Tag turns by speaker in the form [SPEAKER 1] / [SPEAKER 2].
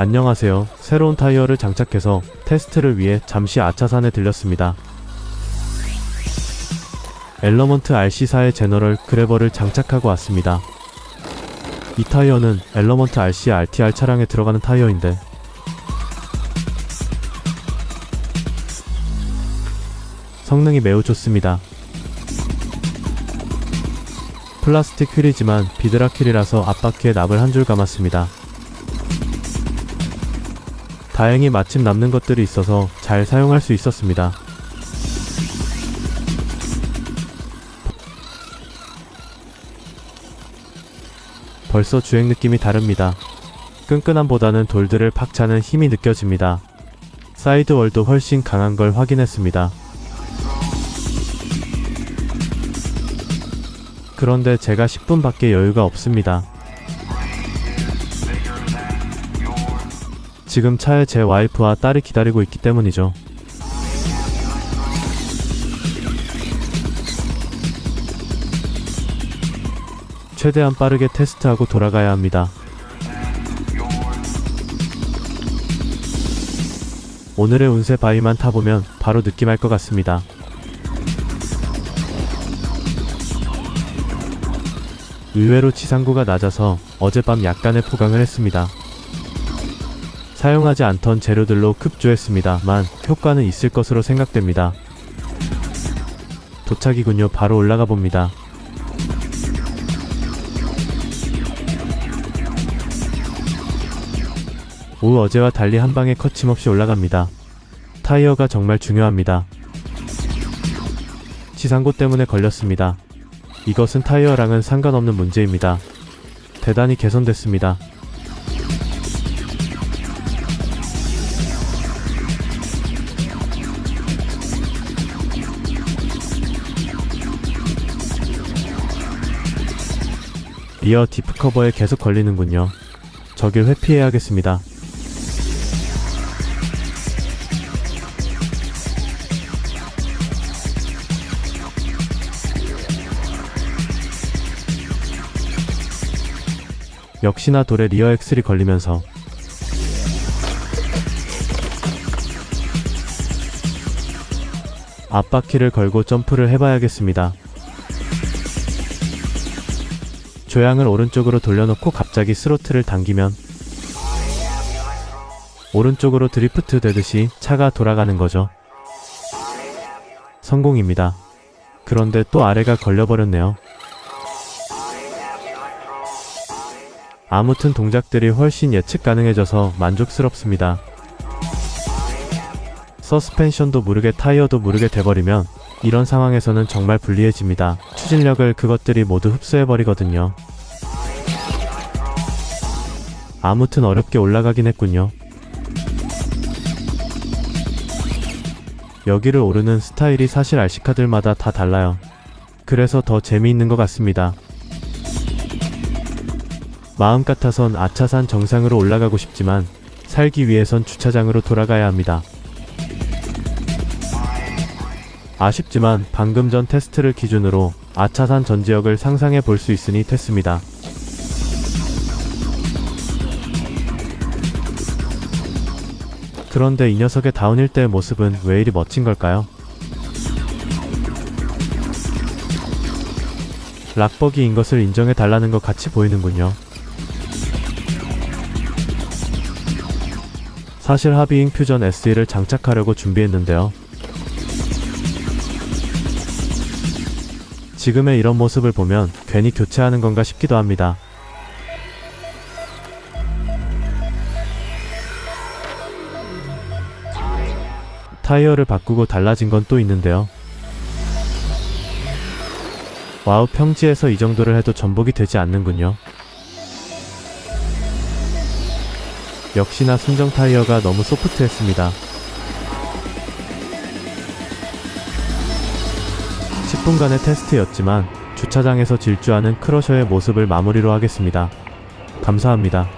[SPEAKER 1] 안녕하세요. 새로운 타이어를 장착해서 테스트를 위해 잠시 아차산에 들렸습니다. 엘러먼트 RC4의 제너럴 그래버를 장착하고 왔습니다. 이 타이어는 엘러먼트 RC RTR 차량에 들어가는 타이어인데 성능이 매우 좋습니다. 플라스틱 휠이지만 비드라킬이라서 앞바퀴에 납을 한 줄 감았습니다. 다행히 마침 남는 것들이 있어서 잘 사용할 수 있었습니다. 벌써 주행 느낌이 다릅니다. 끈끈함보다는 돌들을 팍 차는 힘이 느껴집니다. 사이드월도 훨씬 강한 걸 확인했습니다. 그런데 제가 10분밖에 여유가 없습니다. 지금 차에 제 와이프와 딸이 기다리고 있기 때문이죠. 최대한 빠르게 테스트하고 돌아가야 합니다. 오늘의 운세 바위만 타보면 바로 느낌알 것 같습니다. 의외로 지상구가 낮아서 어젯밤 약간의 포강을 했습니다. 사용하지 않던 재료들로 급조했습니다만 효과는 있을 것으로 생각됩니다. 도착이군요. 바로 올라가 봅니다. 오후 어제와 달리 한 방에 거침없이 올라갑니다. 타이어가 정말 중요합니다. 지상고 때문에 걸렸습니다. 이것은 타이어랑은 상관없는 문제입니다. 대단히 개선됐습니다. 리어 디프 커버에 계속 걸리는군요. 저길 회피해야겠습니다. 역시나 돌에 리어 엑셀이 걸리면서 앞바퀴를 걸고 점프를 해봐야겠습니다. 조향을 오른쪽으로 돌려놓고 갑자기 스로틀을 당기면 오른쪽으로 드리프트 되듯이 차가 돌아가는 거죠. 성공입니다. 그런데 또 아래가 걸려버렸네요. 아무튼 동작들이 훨씬 예측 가능해져서 만족스럽습니다. 서스펜션도 모르게 타이어도 모르게 돼버리면 이런 상황에서는 정말 불리해집니다. 추진력을 그것들이 모두 흡수해버리거든요. 아무튼 어렵게 올라가긴 했군요. 여기를 오르는 스타일이 사실 RC카들마다 다 달라요. 그래서 더 재미있는 것 같습니다. 마음 같아선 아차산 정상으로 올라가고 싶지만 살기 위해선 주차장으로 돌아가야 합니다. 아쉽지만 방금 전 테스트를 기준으로 아차산 전 지역을 상상해 볼 수 있으니 됐습니다. 그런데 이 녀석의 다운힐 때의 모습은 왜 이리 멋진 걸까요? 락버기인 것을 인정해 달라는 것 같이 보이는군요. 사실 하비잉 퓨전 SE를 장착하려고 준비했는데요. 지금의 이런 모습을 보면 괜히 교체하는 건가 싶기도 합니다. 타이어를 바꾸고 달라진 건 또 있는데요. 와우, 평지에서 이 정도를 해도 전복이 되지 않는군요. 역시나 순정 타이어가 너무 소프트했습니다. 10분간의 테스트였지만 주차장에서 질주하는 크러셔의 모습을 마무리로 하겠습니다. 감사합니다.